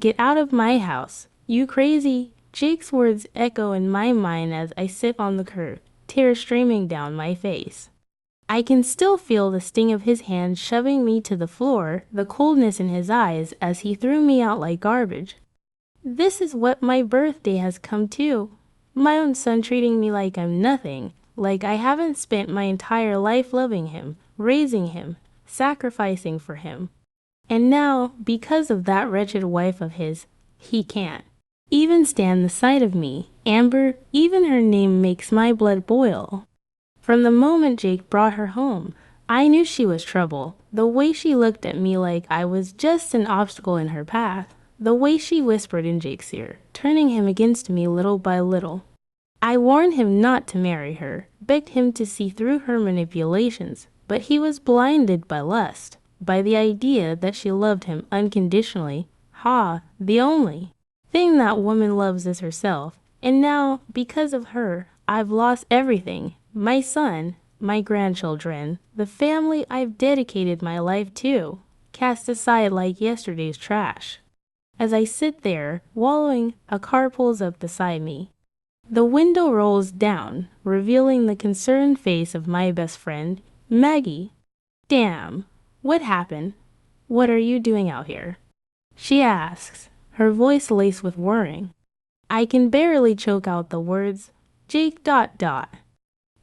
Get out of my house. You crazy. Jake's words echo in my mind as I sit on the curb, tears streaming down my face. I can still feel the sting of his hand shoving me to the floor, the coldness in his eyes as he threw me out like garbage. This is what my birthday has come to. My own son treating me like I'm nothing, like I haven't spent my entire life loving him, raising him, sacrificing for him. And now, because of that wretched wife of his, he can't even stand the sight of me. Amber, even her name makes my blood boil. From the moment Jake brought her home, I knew she was trouble. The way she looked at me like I was just an obstacle in her path. The way she whispered in Jake's ear, turning him against me little by little. I warned him not to marry her, begged him to see through her manipulations, but he was blinded by lust, by the idea that she loved him unconditionally. The only thing that woman loves is herself. And now, because of her, I've lost everything. My son, my grandchildren, the family I've dedicated my life to, cast aside like yesterday's trash. As I sit there, wallowing, a car pulls up beside me. The window rolls down, revealing the concerned face of my best friend, Maggie. Damn, what happened? What are you doing out here? She asks, her voice laced with worrying. I can barely choke out the words, Jake ...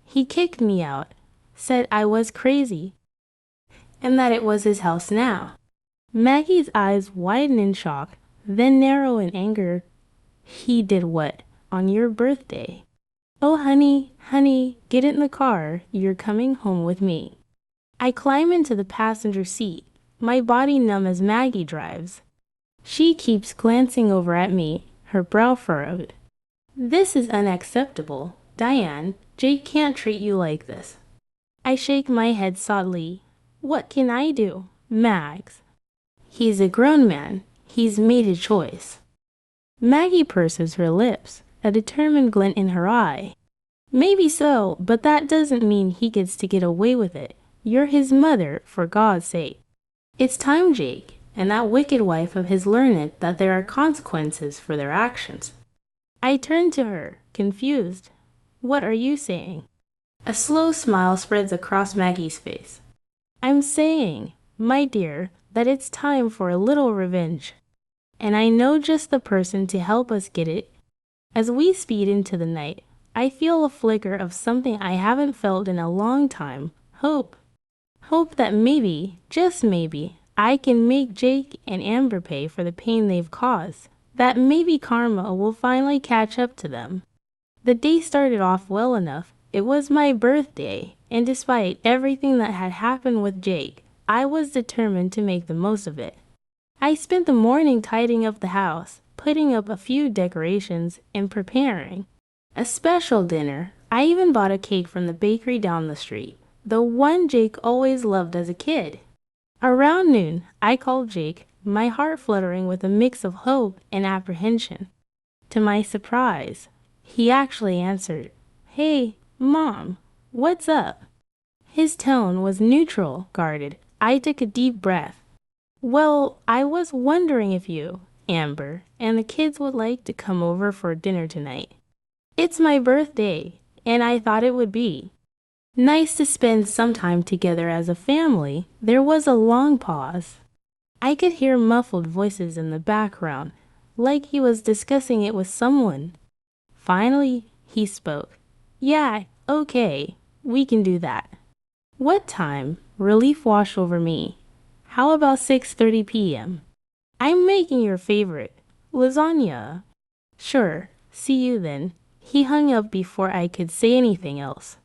He kicked me out, said I was crazy, and that it was his house now. Maggie's eyes widen in shock, then narrow in anger. He did what? On your birthday? Oh, honey, get in the car. You're coming home with me. I climb into the passenger seat, my body numb as Maggie drives. She keeps glancing over at me, her brow furrowed. This is unacceptable. Diane, Jake can't treat you like this. I shake my head sadly. What can I do? Mags. He's a grown man. He's made a choice. Maggie purses her lips, a determined glint in her eye. Maybe so, but that doesn't mean he gets to get away with it. You're his mother, for God's sake. It's time Jake and that wicked wife of his learned that there are consequences for their actions. I turn to her, confused. What are you saying? A slow smile spreads across Maggie's face. I'm saying, my dear, that it's time for a little revenge. And I know just the person to help us get it. As we speed into the night, I feel a flicker of something I haven't felt in a long time. Hope. Hope that maybe, just maybe, I can make Jake and Amber pay for the pain they've caused. That maybe karma will finally catch up to them. The day started off well enough. It was my birthday, and despite everything that had happened with Jake, I was determined to make the most of it. I spent the morning tidying up the house, putting up a few decorations, and preparing a special dinner. I even bought a cake from the bakery down the street, the one Jake always loved as a kid. Around noon, I called Jake, my heart fluttering with a mix of hope and apprehension. To my surprise, he actually answered, Hey, Mom, what's up? His tone was neutral, guarded. I took a deep breath. Well, I was wondering if you, Amber, and the kids would like to come over for dinner tonight. It's my birthday, and I thought it would be nice to spend some time together as a family. There was a long pause. I could hear muffled voices in the background, like he was discussing it with someone. Finally, he spoke. Yeah, okay, we can do that. What time? Relief washed over me. How about 6:30 p.m.? I'm making your favorite, lasagna. Sure, see you then. He hung up before I could say anything else.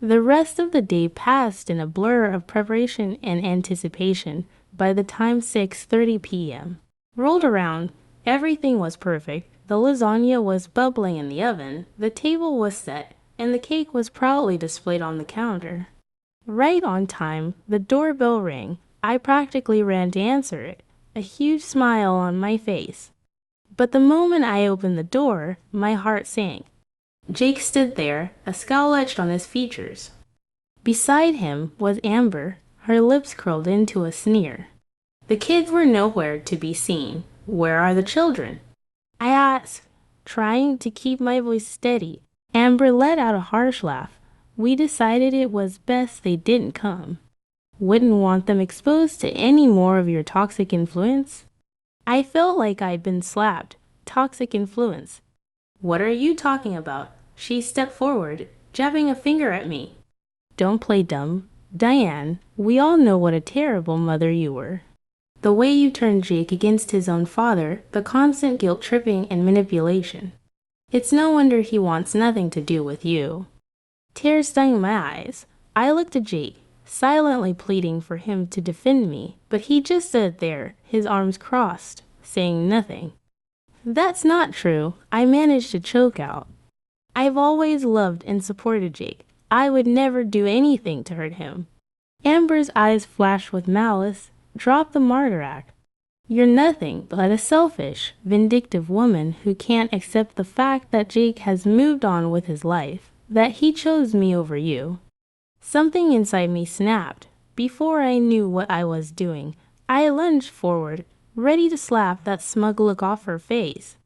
The rest of the day passed in a blur of preparation and anticipation. By the time 6:30 p.m. rolled around, everything was perfect. The lasagna was bubbling in the oven, the table was set, and the cake was proudly displayed on the counter. Right on time, the doorbell rang. I practically ran to answer it, a huge smile on my face. But the moment I opened the door, my heart sank. Jake stood there, a scowl etched on his features. Beside him was Amber, her lips curled into a sneer. The kids were nowhere to be seen. Where are the children? I asked, trying to keep my voice steady. Amber let out a harsh laugh. We decided it was best they didn't come. Wouldn't want them exposed to any more of your toxic influence. I felt like I'd been slapped. Toxic influence. What are you talking about? She stepped forward, jabbing a finger at me. Don't play dumb. Diane, we all know what a terrible mother you were. The way you turned Jake against his own father, the constant guilt tripping and manipulation. It's no wonder he wants nothing to do with you. Tears stung my eyes. I looked at Jake, silently pleading for him to defend me, but he just stood there, his arms crossed, saying nothing. That's not true, I managed to choke out. I've always loved and supported Jake. I would never do anything to hurt him. Amber's eyes flashed with malice. Drop the martyr act. You're nothing but a selfish, vindictive woman who can't accept the fact that Jake has moved on with his life, that he chose me over you. Something inside me snapped. Before I knew what I was doing, I lunged forward, ready to slap that smug look off her face.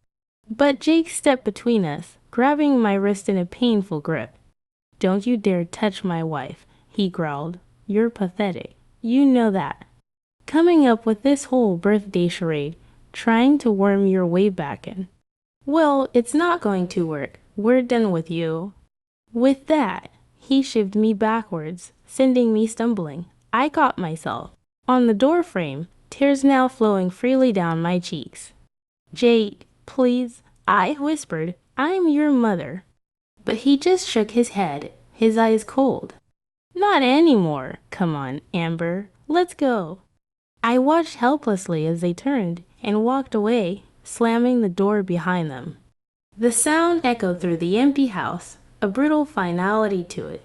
But Jake stepped between us, grabbing my wrist in a painful grip. Don't you dare touch my wife, he growled. You're pathetic. You know that. Coming up with this whole birthday charade, trying to worm your way back in. Well, it's not going to work. We're done with you. With that, he shoved me backwards, sending me stumbling. I caught myself on the door frame, tears now flowing freely down my cheeks. Jake, please, I whispered, I'm your mother. But he just shook his head, his eyes cold. Not anymore. Come on, Amber, let's go. I watched helplessly as they turned and walked away, slamming the door behind them. The sound echoed through the empty house, a brutal finality to it.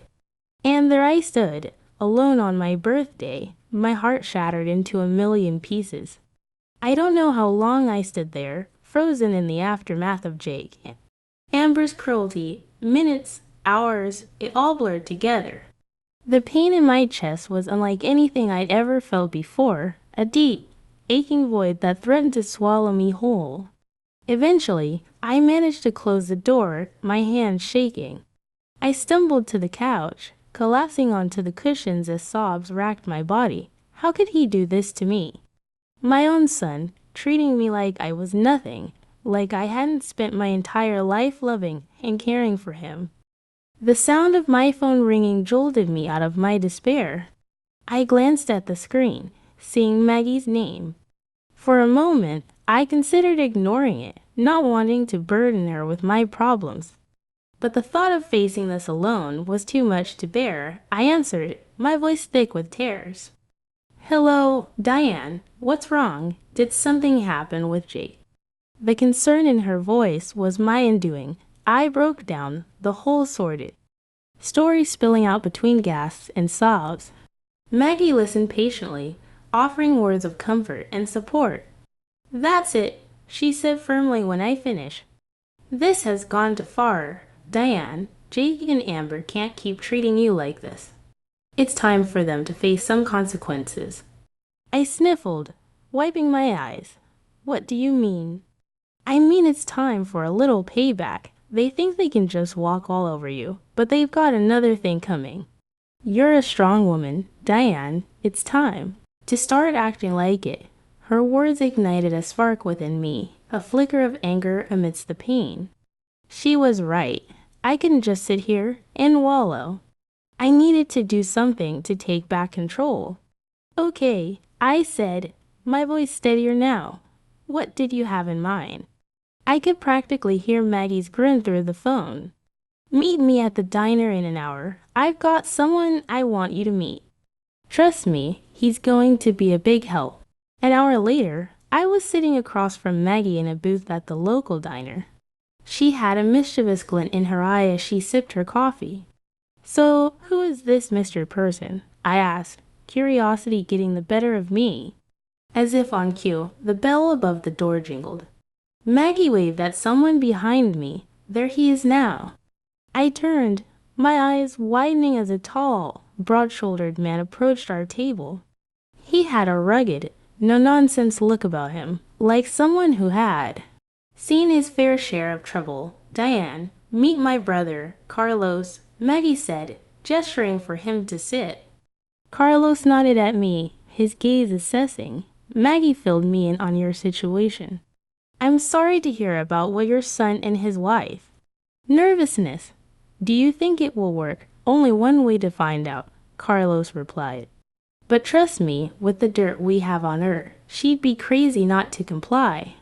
And there I stood, alone on my birthday, my heart shattered into a million pieces. I don't know how long I stood there, frozen in the aftermath of Jake. Amber's cruelty, minutes, hours, it all blurred together. The pain in my chest was unlike anything I'd ever felt before, a deep, aching void that threatened to swallow me whole. Eventually, I managed to close the door, my hands shaking. I stumbled to the couch, collapsing onto the cushions as sobs racked my body. How could he do this to me? My own son, treating me like I was nothing, like I hadn't spent my entire life loving and caring for him. The sound of my phone ringing jolted me out of my despair. I glanced at the screen, seeing Maggie's name. For a moment, I considered ignoring it, not wanting to burden her with my problems. But the thought of facing this alone was too much to bear. I answered, my voice thick with tears. Hello, Diane. What's wrong? Did something happen with Jake? The concern in her voice was my undoing. I broke down, the whole sorted. Story spilling out between gasps and sobs. Maggie listened patiently, offering words of comfort and support. That's it, she said firmly when I finished. This has gone too far. Diane, Jake and Amber can't keep treating you like this. It's time for them to face some consequences. I sniffled, wiping my eyes. What do you mean? I mean it's time for a little payback. They think they can just walk all over you, but they've got another thing coming. You're a strong woman, Diane. It's time to start acting like it. Her words ignited a spark within me, a flicker of anger amidst the pain. She was right. I couldn't just sit here and wallow. I needed to do something to take back control. Okay, I said, my voice steadier now. What did you have in mind? I could practically hear Maggie's grin through the phone. Meet me at the diner in an hour. I've got someone I want you to meet. Trust me, he's going to be a big help. An hour later, I was sitting across from Maggie in a booth at the local diner. She had a mischievous glint in her eye as she sipped her coffee. So, who is this Mr. Person? I asked, curiosity getting the better of me. As if on cue, the bell above the door jingled. Maggie waved at someone behind me. There he is now. I turned, my eyes widening as a tall, broad-shouldered man approached our table. He had a rugged, no-nonsense look about him, like someone who had seen his fair share of trouble. Diane, meet my brother, Carlos, Maggie said, gesturing for him to sit. Carlos nodded at me, his gaze assessing. Maggie filled me in on your situation. I'm sorry to hear about what your son and his wife. Nervousness. Do you think it will work? Only one way to find out, Carlos replied. But trust me, with the dirt we have on her, she'd be crazy not to comply.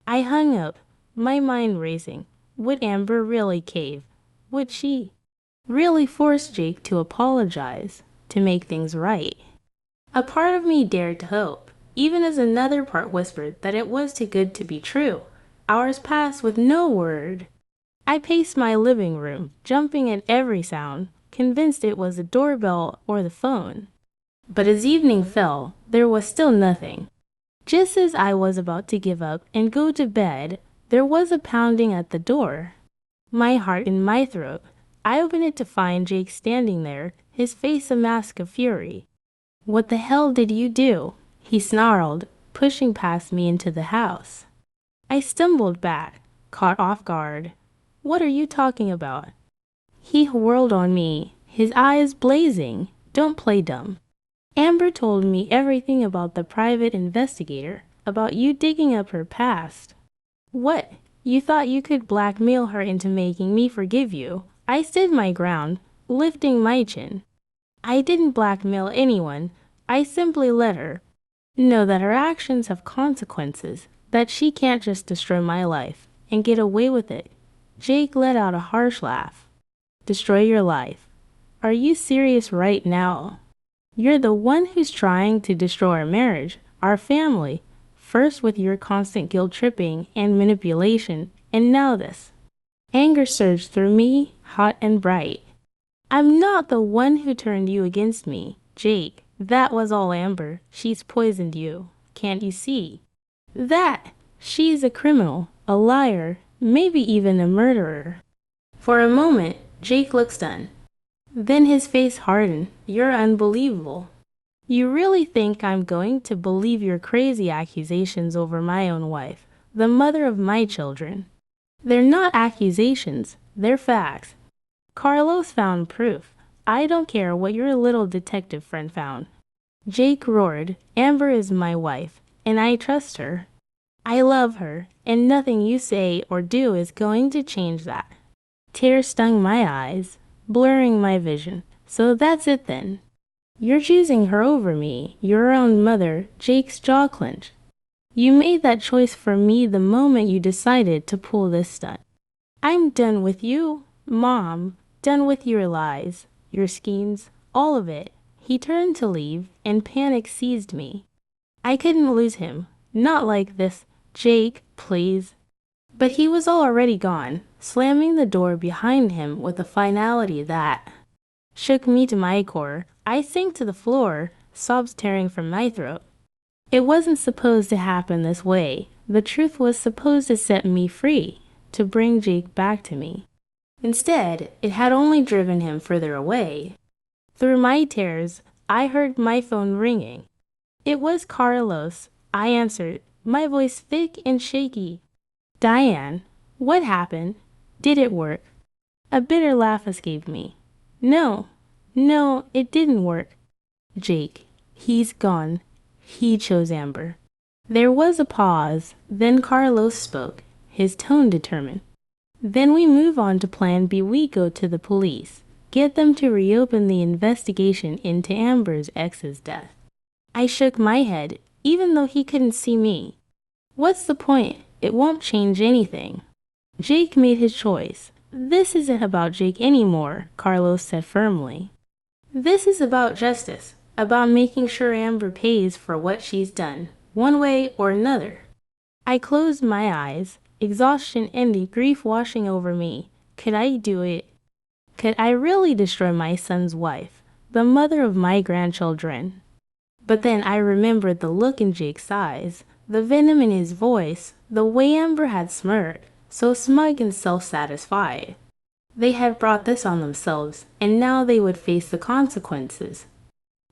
I hung up, my mind racing. Would Amber really cave? Would she really force Jake to apologize, to make things right? A part of me dared to hope, even as another part whispered that it was too good to be true. Hours passed with no word. I paced my living room, jumping at every sound, convinced it was the doorbell or the phone. But as evening fell, there was still nothing. Just as I was about to give up and go to bed, there was a pounding at the door. My heart in my throat. I opened it to find Jake standing there, his face a mask of fury. What the hell did you do? He snarled, pushing past me into the house. I stumbled back, caught off guard. What are you talking about? He whirled on me, his eyes blazing. Don't play dumb. Amber told me everything about the private investigator, about you digging up her past. What? You thought you could blackmail her into making me forgive you? I stood my ground, lifting my chin. I didn't blackmail anyone. I simply let her know that her actions have consequences, that she can't just destroy my life and get away with it. Jake let out a harsh laugh. Destroy your life? Are you serious right now? You're the one who's trying to destroy our marriage, our family, first with your constant guilt-tripping and manipulation, and now this. Anger surged through me, hot and bright. I'm not the one who turned you against me, Jake. That was all Amber. She's poisoned you. Can't you see? That she's a criminal, a liar, maybe even a murderer. For a moment, Jake looked stunned. Then his face hardened. You're unbelievable. You really think I'm going to believe your crazy accusations over my own wife, the mother of my children? They're not accusations, they're facts. Carlos found proof. I don't care what your little detective friend found. Jake roared, Amber is my wife, and I trust her. I love her, and nothing you say or do is going to change that. Tears stung my eyes, blurring my vision. So that's it then. You're choosing her over me, your own mother. Jake's jaw clenched. You made that choice for me the moment you decided to pull this stunt. I'm done with you, Mom. Done with your lies, your schemes, all of it. He turned to leave, and panic seized me. I couldn't lose him. Not like this. Jake, please. But he was already gone, slamming the door behind him with a finality that shook me to my core. I sank to the floor, sobs tearing from my throat. It wasn't supposed to happen this way. The truth was supposed to set me free, to bring Jake back to me. Instead, it had only driven him further away. Through my tears, I heard my phone ringing. It was Carlos. I answered, my voice thick and shaky. Diane, what happened? Did it work? A bitter laugh escaped me. No, it didn't work. Jake, he's gone. He chose Amber. There was a pause, then Carlos spoke, his tone determined. Then we move on to plan B. We go to the police, get them to reopen the investigation into Amber's ex's death. I shook my head, even though he couldn't see me. What's the point? It won't change anything. Jake made his choice. This isn't about Jake anymore, Carlos said firmly. This is about justice, about making sure Amber pays for what she's done, one way or another. I closed my eyes, exhaustion and grief washing over me. Could I do it? Could I really destroy my son's wife, the mother of my grandchildren? But then I remembered the look in Jake's eyes, the venom in his voice, the way Amber had smirked, so smug and self-satisfied. They had brought this on themselves, and now they would face the consequences.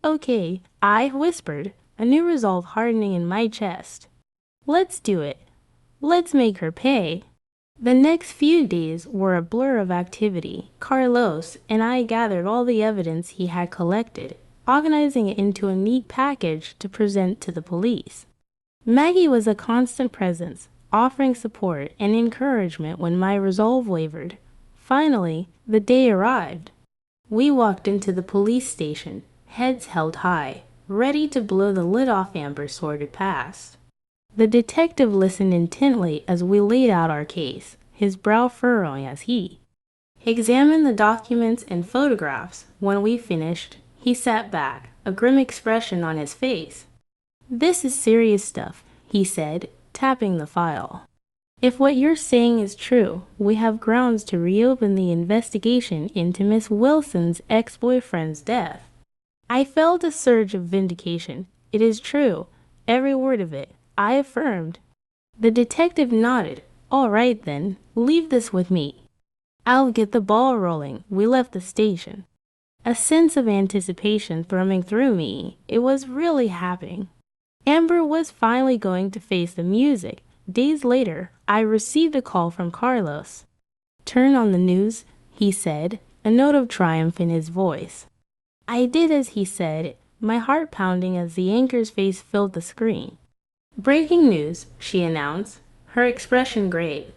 Okay, I whispered, a new resolve hardening in my chest. Let's do it. Let's make her pay. The next few days were a blur of activity. Carlos and I gathered all the evidence he had collected, organizing it into a neat package to present to the police. Maggie was a constant presence, offering support and encouragement when my resolve wavered. Finally, the day arrived. We walked into the police station, heads held high, ready to blow the lid off Amber's sordid past. The detective listened intently as we laid out our case, his brow furrowing as he examined the documents and photographs. When we finished, he sat back, a grim expression on his face. "This is serious stuff," he said, tapping the file. "If what you're saying is true, we have grounds to reopen the investigation into Miss Wilson's ex-boyfriend's death." I felt a surge of vindication. "It is true, every word of it," I affirmed. The detective nodded. "All right then, leave this with me. I'll get the ball rolling." We left the station, a sense of anticipation thrumming through me. It was really happening. Amber was finally going to face the music. Days later, I received a call from Carlos. "Turn on the news," he said, a note of triumph in his voice. I did as he said, my heart pounding as the anchor's face filled the screen. "Breaking news," she announced, her expression grave.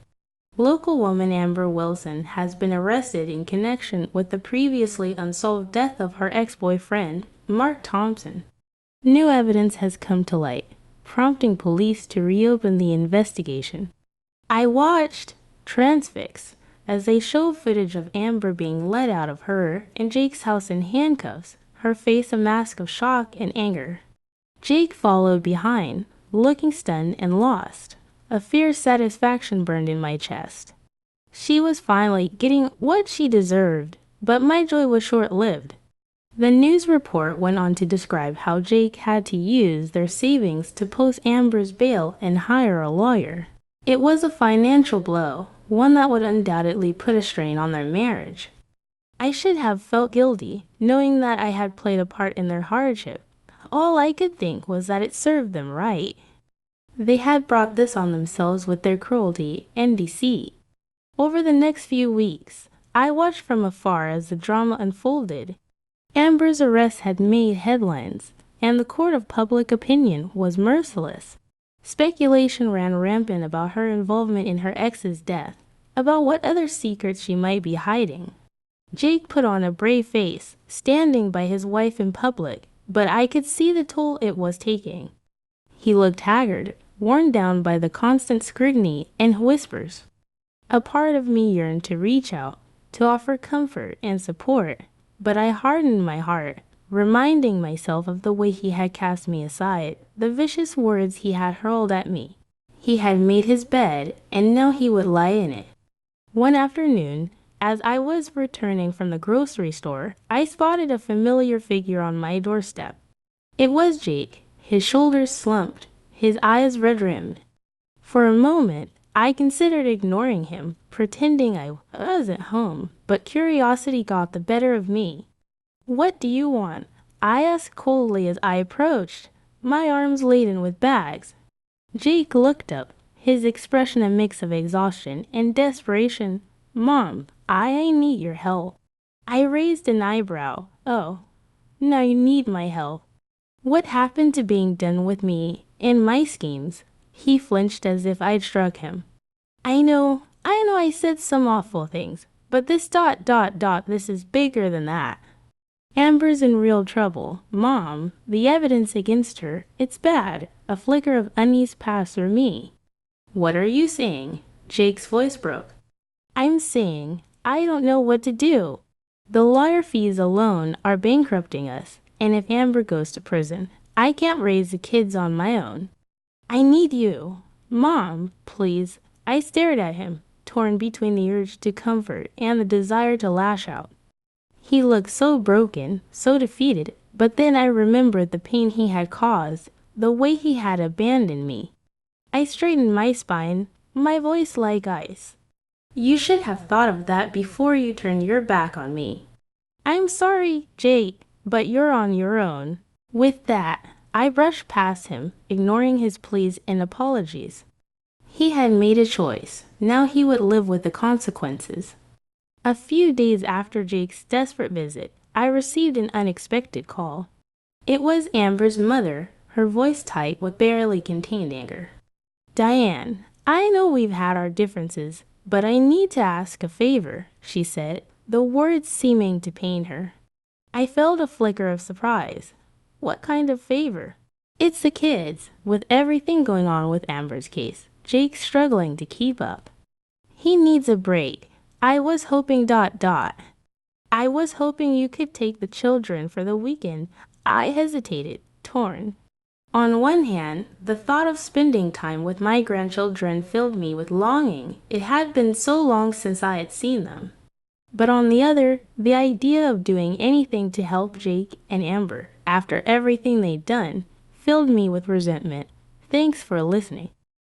"Local woman Amber Wilson has been arrested in connection with the previously unsolved death of her ex-boyfriend, Mark Thompson. New evidence has come to light, prompting police to reopen the investigation." I watched, transfixed, as they showed footage of Amber being led out of her and Jake's house in handcuffs, her face a mask of shock and anger. Jake followed behind, looking stunned and lost. A fierce satisfaction burned in my chest. She was finally getting what she deserved, but my joy was short-lived. The news report went on to describe how Jake had to use their savings to post Amber's bail and hire a lawyer. It was a financial blow, one that would undoubtedly put a strain on their marriage. I should have felt guilty, knowing that I had played a part in their hardship. All I could think was that it served them right. They had brought this on themselves with their cruelty and deceit. Over the next few weeks, I watched from afar as the drama unfolded. Amber's arrest had made headlines, and the court of public opinion was merciless. Speculation ran rampant about her involvement in her ex's death, about what other secrets she might be hiding. Jake put on a brave face, standing by his wife in public, but I could see the toll it was taking. He looked haggard, worn down by the constant scrutiny and whispers. A part of me yearned to reach out, to offer comfort and support, but I hardened my heart, reminding myself of the way he had cast me aside, the vicious words he had hurled at me. He had made his bed, and now he would lie in it. One afternoon, as I was returning from the grocery store, I spotted a familiar figure on my doorstep. It was Jake, his shoulders slumped, his eyes red-rimmed. For a moment, I considered ignoring him, pretending I wasn't home, but curiosity got the better of me. "What do you want?" I asked coldly as I approached, my arms laden with bags. Jake looked up, his expression a mix of exhaustion and desperation. "Mom, I need your help." I raised an eyebrow. "Oh, now you need my help. What happened to being done with me and my schemes?" He flinched as if I'd struck him. I know I said some awful things, but this ... this is bigger than that. Amber's in real trouble. Mom, the evidence against her, it's bad." A flicker of unease passed through me. "What are you saying?" Jake's voice broke. "I'm saying I don't know what to do. The lawyer fees alone are bankrupting us, and if Amber goes to prison, I can't raise the kids on my own. I need you. Mom, please." I stared at him, torn between the urge to comfort and the desire to lash out. He looked so broken, so defeated, but then I remembered the pain he had caused, the way he had abandoned me. I straightened my spine, my voice like ice. "You should have thought of that before you turned your back on me." "I'm sorry, Jake, but you're on your own." With that, I brushed past him, ignoring his pleas and apologies. He had made a choice. Now he would live with the consequences. A few days after Jake's desperate visit, I received an unexpected call. It was Amber's mother, her voice tight but barely contained anger. "Diane, I know we've had our differences, but I need to ask a favor," she said, the words seeming to pain her. I felt a flicker of surprise. What kind of favor? "It's the kids. With everything going on with Amber's case, Jake's struggling to keep up. He needs a break. I was hoping ... I was hoping you could take the children for the weekend." I hesitated, torn. On one hand, the thought of spending time with my grandchildren filled me with longing. It had been so long since I had seen them. But on the other, the idea of doing anything to help Jake and Amber, after everything they'd done, filled me with resentment. Thanks for listening.